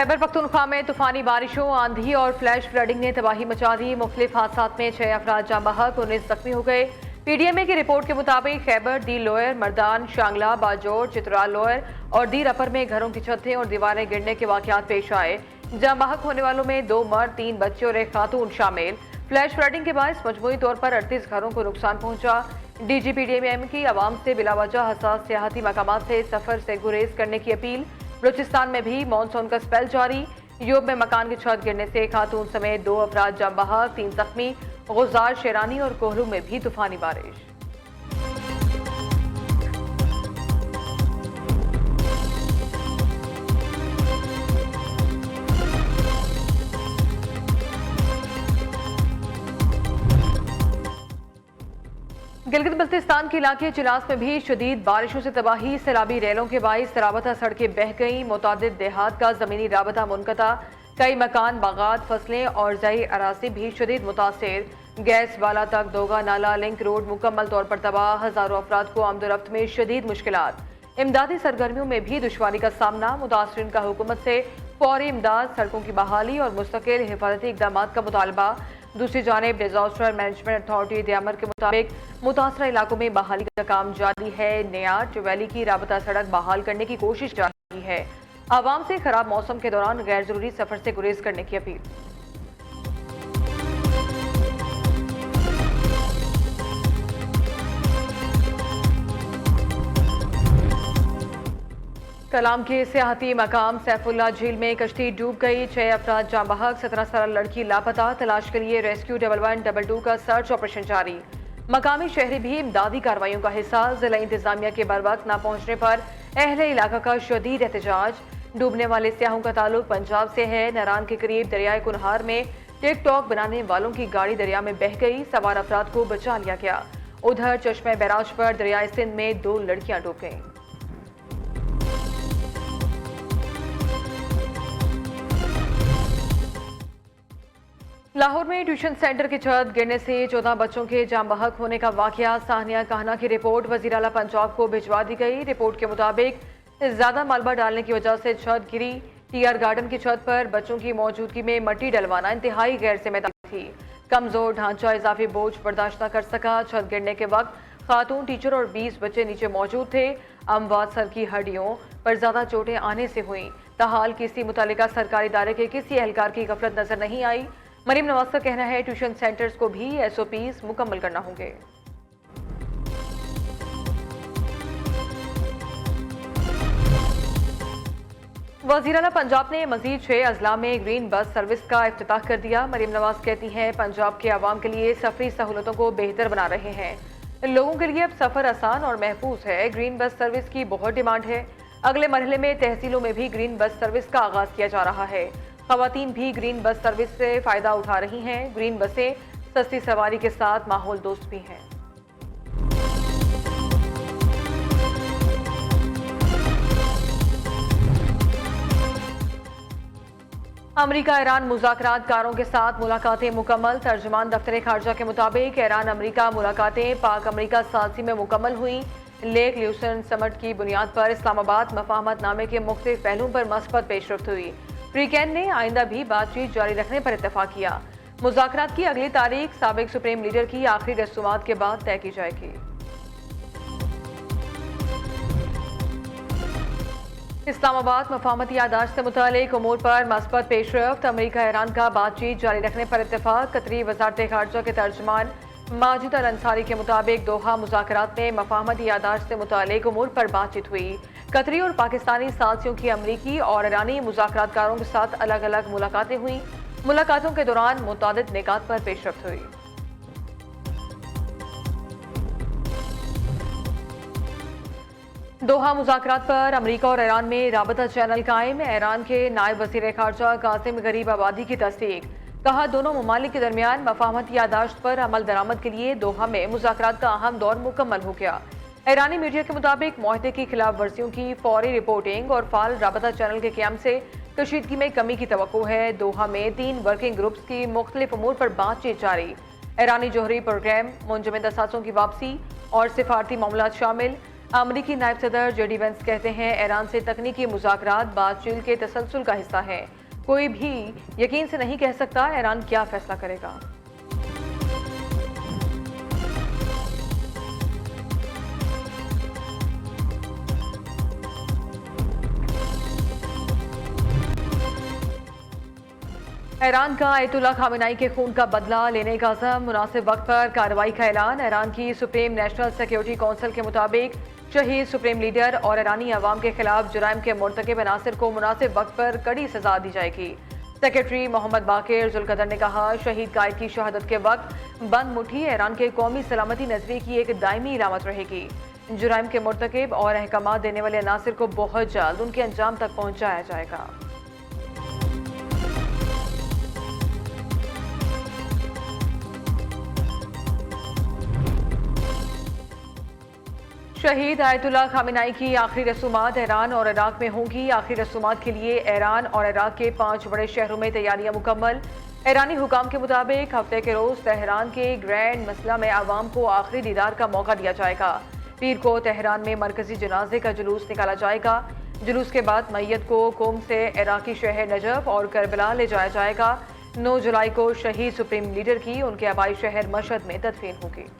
खैबर पख्तूनख्वा में तूफानी बारिशों, आंधी और फ्लैश फ्लडिंग ने तबाही मचा दी। मुख्तलिफ हादसात में 6 अफराद जाँ बहक, 19 जख्मी हो गए। पीडीएमए की रिपोर्ट के मुताबिक खैबर, दी लोयर, मर्दान, शांगला, बाजोर, चित्राल लोयर और दी रपर में घरों की छतें और दीवारें गिरने के वाकयात पेश आए। जाँ बहक होने वालों में 2 मर्द, 3 बच्चे और 1 खातून शामिल। फ्लैश फ्लडिंग के बायस मजमूई तौर पर 38 घरों को नुकसान पहुंचा। डीजी पीडीएम की आवाम से बिलावजह हसास सियाहती मकामात से सफर से गुरेज करने की अपील। बलूचिस्तान में भी मानसून का स्पेल जारी। यूब में मकान की छत गिरने से खातून समेत 2 अफराद जाँ बहक, 3 जख्मी। गुजार, शेरानी और कोहलू में भी तूफानी बारिश। गिलगित बल्तिस्तान के इलाके चिलास में भी शदीद बारिशों से तबाही। सैलाबी रेलों के बाइस राबता सड़कें बह गईं। मुतादिद देहात का जमीनी राबता मुनक़ता। कई मकान, बागात, फसलें और ज़रई अराज़ी भी शदीद मुतासिर। गैस वाला तक दोगा नाला लिंक रोड मुकम्मल तौर पर तबाह। हज़ारों अफराद को आमदोरफ्त में शदीद मुश्किलात। इमदादी सरगर्मियों में भी दुश्वारी का सामना। मुतासरीन का हुकूमत से फौरी इमदाद, सड़कों की बहाली और मुस्तकिल हिफाजती इक़दाम का मुतालबा। दूसरी जानिब डिजास्टर मैनेजमेंट अथॉरिटी दियामर के मुताबिक मुतासरा इलाकों में बहाली का काम जारी है। नियाट वैली की राबता सड़क बहाल करने की कोशिश जारी है। आवाम से खराब मौसम के दौरान गैर जरूरी सफर से गुरेज करने की अपील। कलाम के सियाहती मकाम सैफुल्ला झील में कश्ती डूब गई। 6 अफराद जाँ बहक, 17 साल लड़की लापता। तलाश के लिए रेस्क्यू 1112 का सर्च ऑपरेशन जारी। मकामी शहरी भी इमदादी कार्रवाइयों का हिस्सा। जिला इंतजामिया के बर वक्त न पहुंचने पर अहले इलाका का शदीद एहतजाज। डूबने वाले सियाहों का ताल्लुक पंजाब से है। नरान के करीब दरियाए कुनहार में टिकटॉक बनाने वालों की गाड़ी दरिया में बह गई। सवार अफराद को बचा लिया गया। उधर चश्मे बैराज पर दरियाए सिंध में 2 लड़कियां डूब गईं। लाहौर में ट्यूशन सेंटर की छत गिरने से 14 बच्चों के जाँ बहक होने का वाकया। साहनिया कहना की रिपोर्ट वज़ीर आला पंजाब को भिजवा दी गई। रिपोर्ट के मुताबिक ज्यादा मलबा डालने की वजह से छत गिरी। टीआर गार्डन की छत पर बच्चों की मौजूदगी में मट्टी डलवाना इंतहाई गैर जिम्मेदारी थी। कमजोर ढांचा इजाफी बोझ बर्दाश्त न कर सका। छत गिरने के वक्त खातून टीचर और 20 बच्चे नीचे मौजूद थे। अमवात सर की हड्डियों पर ज्यादा चोटें आने से हुई। ताहाल किसी मुतल्लिका सरकारी इदारे के किसी एहलकार की गफलत नजर नहीं आई। मरीम नवाज का कहना है ट्यूशन सेंटर्स को भी SOPs मुकम्मल करना होंगे। वज़ीर आला पंजाब ने मजीद 6 अजला में ग्रीन बस सर्विस का इफ्तिताह कर दिया। मरीम नवाज कहती हैं पंजाब के आवाम के लिए सफरी सहूलतों को बेहतर बना रहे हैं। लोगों के लिए अब सफर आसान और महफूज है। ग्रीन बस सर्विस की बहुत डिमांड है। अगले मरहले में तहसीलों में भी ग्रीन बस सर्विस का आगाज किया जा रहा है। खवातीन भी ग्रीन बस सर्विस से फायदा उठा रही हैं। ग्रीन बसें सस्ती सवारी के साथ माहौल दोस्त भी हैं। अमरीका ईरान मुज़ाकरातकारों के साथ मुलाकातें मुकम्मल। तर्जुमान दफ्तर खारजा के मुताबिक ईरान अमरीका मुलाकातें पाक अमरीका साथी में मुकम्मल हुई। लेक ल्यूसन समिट की बुनियाद पर इस्लामाबाद मफाहमतनामे के मुख्तलिफ पहलुओं पर मस्बत पेशरफ्त हुई। फ्रीकैन ने आइंदा भी बातचीत जारी रखने पर इत्तेफाक किया। मुज़ाकरात की अगली तारीख साबिक सुप्रीम लीडर की आखिरी रसूमात के बाद तय की जाएगी। इस्लामाबाद मफाहमती यादाश्त से मुतालिक उमूर पर मस्बत पेशरफ्त। अमरीका ईरान का बातचीत जारी रखने पर इत्तेफाक। कतरी वज़ारत खारजा के तर्जुमान माजिद अल अंसारी के मुताबिक दोहा मुज़ाकरात में मफाहमती यादाश्त से मुतालिक उमूर पर बातचीत हुई। कतरी और पाकिस्तानी साथियों की अमरीकी और ईरानी मुज़ाकरातकारों के साथ अलग अलग मुलाकातें हुई। मुलाकातों के दौरान मुतादिद निकात पर पेशरफ्त हुई। दोहा मुज़ाकरात पर अमरीका और ईरान में राबता चैनल कायम। ईरान के नायब वज़ीर खारजा कासिम गरीब आबादी की तस्दीक। कहा दोनों ममालिक के दरमियान मफाहमती यादाश्त पर अमल दरामद के लिए दोहा में मुज़ाकरात का अहम दौर मुकम्मल हो गया। ईरानी मीडिया के मुताबिक मुआहदे की खिलाफ वर्जियों की फौरी रिपोर्टिंग और फाल राबता चैनल के क़याम से कशीदगी में कमी की तवक्को है। दोहा में 3 वर्किंग ग्रुप्स की मुख्तलिफ उमूर पर बातचीत जारी। ईरानी जोहरी प्रोग्राम, मुंजमद असासों की वापसी और सिफारती मामलात शामिल। अमरीकी नायब सदर जेडी वेंस कहते हैं ईरान से तकनीकी मुज़ाकरात बातचीत के तसलसल का हिस्सा है। कोई भी यकीन से नहीं कह सकता ईरान क्या फैसला करेगा। ईरान का आयतुल्ला खामेनेई के खून का बदला लेने का अज़म, मुनासिब वक्त पर कार्रवाई का ऐलान। ईरान की सुप्रीम नेशनल सिक्योरिटी काउंसिल के मुताबिक शहीद सुप्रीम लीडर और ईरानी अवाम के खिलाफ जुराइम के मुर्तकिब अनासिर को मुनासिब वक्त पर कड़ी सजा दी जाएगी। सेक्रेटरी मोहम्मद बाकिर जुल्कदर ने कहा, शहीद कायद की शहादत के वक्त बंद मुट्ठी ईरान के कौमी सलामती नजरिए की एक दायमी इलामत रहेगी। जुराइम के मुर्तकिब और अहकाम देने वाले अनासिर को बहुत जल्द उनके अंजाम तक पहुंचाया जाएगा। शहीद आयतुल्ला खामेनेई की आखिरी रसूमात ईरान और इराक में होंगी। आखिरी रसूमात के लिए ईरान और इराक के 5 बड़े शहरों में तैयारियां मुकम्मल। ईरानी हुकाम के मुताबिक हफ्ते के रोज तेहरान के ग्रैंड मसला में आवाम को आखिरी दीदार का मौका दिया जाएगा। पीर को तेहरान में मरकजी जनाजे का जुलूस निकाला जाएगा। जुलूस के बाद मैयत को कोम से इराकी शहर नजफ और करबला ले जाया जाएगा। 9 जुलाई को शहीद सुप्रीम लीडर की उनके आबाई शहर मशहद में तदफीन होगी।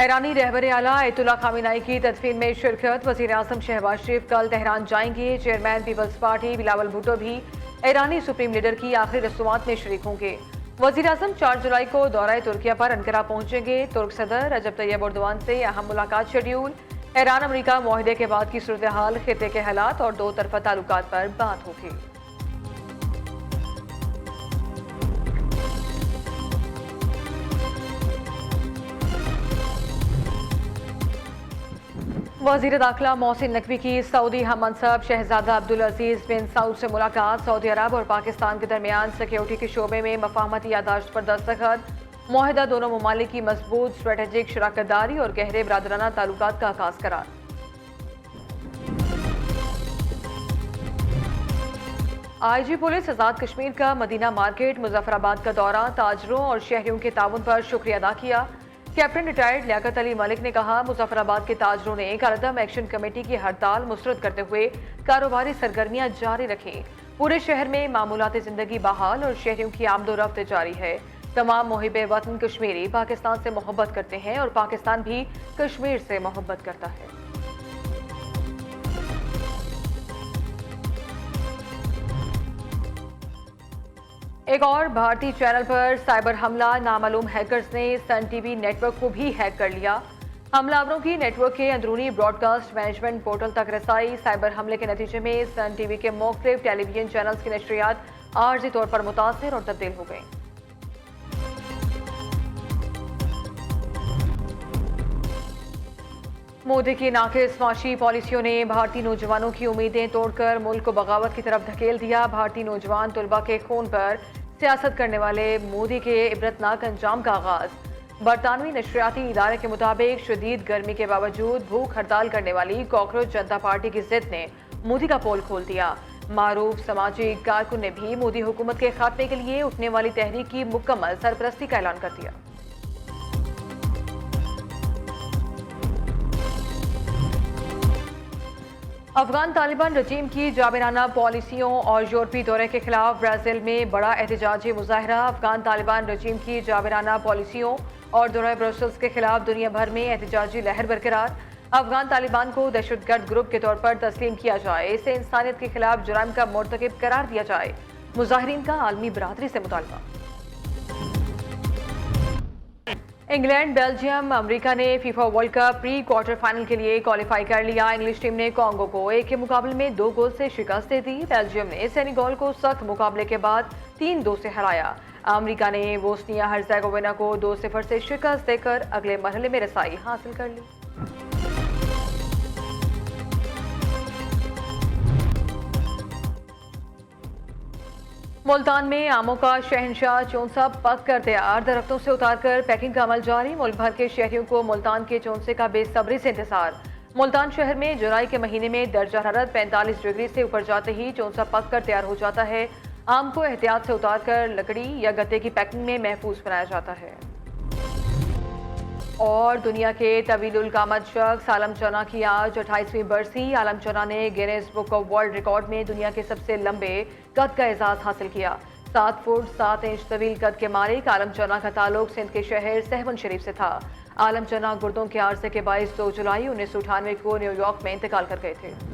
ईरानी रहबर आला आयतुल्ला खामेनेई की तदफीन में शिरकत। वज़ीर आज़म शहबाज शरीफ कल तेहरान जाएंगे। चेयरमैन पीपल्स पार्टी बिलावल भुट्टो भी ईरानी सुप्रीम लीडर की आखिरी रसूमात में शरीक होंगे। वज़ीर आज़म 4 जुलाई को दौरा तुर्किया पर अंकारा पहुंचेंगे। तुर्क सदर रजब तैयब एर्दोआन से अहम मुलाकात शेड्यूल। ईरान अमरीका मुआहदे के बाद की सूरत हाल, खित्ते के हालात और 2 तरफा ताल्लुकात पर बात होगी। वज़ीर दाखिला मोहसिन नकवी की सऊदी हम मनसब शहजादा अब्दुल अजीज बिन सऊद से मुलाकात। सऊदी अरब और पाकिस्तान के दरमियान सिक्योरिटी के शोबे में मफाहमती यादाश्त पर दस्तखत। मुआहिदा दोनों ममालिक की मजबूत स्ट्रेटेजिक शराकतदारी और गहरे बरादराना ताल्लुकात का आगाज करार। आईजी पुलिस आज़ाद कश्मीर का मदीना मार्केट मुजफ्फराबाद का दौरा, ताजरों और शहरियों के ताउन पर शुक्रिया अदा किया। कैप्टन रिटायर्ड लियाकत अली मलिक ने कहा, मुजफ्फराबाद के ताजरों ने कलअदम एक्शन कमेटी की हड़ताल मुस्तरद करते हुए कारोबारी सरगर्मियां जारी रखी। पूरे शहर में मामूलात जिंदगी बहाल और शहरियों की आमदोरफ्त जारी है। तमाम मुहिब वतन कश्मीरी पाकिस्तान से मोहब्बत करते हैं और पाकिस्तान भी कश्मीर से मोहब्बत करता है। एक और भारतीय चैनल पर साइबर हमला, नामालूम हैकर्स ने सन टीवी नेटवर्क को भी हैक कर लिया। हमलावरों की नेटवर्क के अंदरूनी ब्रॉडकास्ट मैनेजमेंट पोर्टल तक रसाई। साइबर हमले के नतीजे में सन टीवी के मुख्तलिफ टेलीविजन चैनल्स की नशरियात आर्जी तौर पर मुतासिर और तब्दील हो गई। मोदी की नाकिस माशी पॉलिसियों ने भारतीय नौजवानों की उम्मीदें तोड़कर मुल्क को बगावत की तरफ धकेल दिया। भारतीय नौजवान तुलबा के खून पर सियासत करने वाले मोदी के इबरतनाक अंजाम का आगाज। बरतानवी नशरियाती इदारे के मुताबिक शदीद गर्मी के बावजूद भूख हड़ताल करने वाली कॉकरोच जनता पार्टी की जिद ने मोदी का पोल खोल दिया। मारूफ समाजी कारकुन ने भी मोदी हुकूमत के खात्मे के लिए उठने वाली तहरीक की मुकम्मल सरपरस्ती का ऐलान कर दिया। अफगान तालिबान रजीम की जाबिराना पॉलिसियों और यूरोपीय दौरे के खिलाफ ब्राजील में बड़ा एहतजाजी मुजाहरा। अफगान तालिबान रजीम की जाबिराना पॉलिसियों और दौरे ब्रसल्स के खिलाफ दुनिया भर में एहतजाजी लहर बरकरार। अफगान तालिबान को दहशतगर्द ग्रुप के तौर पर तस्लीम किया जाए, इसे इंसानियत के खिलाफ जुराइम का मुर्तकिब करार दिया जाए। मुजाहिरीन का आलमी बरादरी से मुतालबा। इंग्लैंड, बेल्जियम, अमेरिका ने FIFA world cup pre quarter final के लिए क्वालिफाई कर लिया। इंग्लिश टीम ने कांगो को 1 के मुकाबले में 2 गोल से शिकस्त दे दी। बेल्जियम ने सेनेगल को सख्त मुकाबले के बाद 3-2 से हराया। अमेरिका ने बोस्निया हर्जेगोविना को 2-0 से शिकस्त देकर अगले मरहले में रसाई हासिल कर ली। मुल्तान में आमों का शहंशाह चौंसा पक कर तैयार, दरख्तों से उतारकर पैकिंग का अमल जारी। मुल्क भर के शहरियों को मुल्तान के चौंसे का बेसब्री से इंतजार। मुल्तान शहर में जुलाई के महीने में दर्जा हरारत 45 डिग्री से ऊपर जाते ही चौंसा पक कर तैयार हो जाता है। आम को एहतियात से उतारकर लकड़ी या गत्ते की पैकिंग में महफूज बनाया जाता है। और दुनिया के तवीलुल कामत शख्स आलम चना की आज 28वीं बरसी। आलम चना ने Guinness book of world record में दुनिया के सबसे लंबे कद का एजाज हासिल किया। 7 फुट 7 इंच तवील कद के मालिक आलम चना का ताल्लुक सिंध के शहर सहवन शरीफ से था। आलम चना गुर्दों के आर्से के बाइस 2 जुलाई 1998 को न्यूयॉर्क में इंतकाल कर गए थे।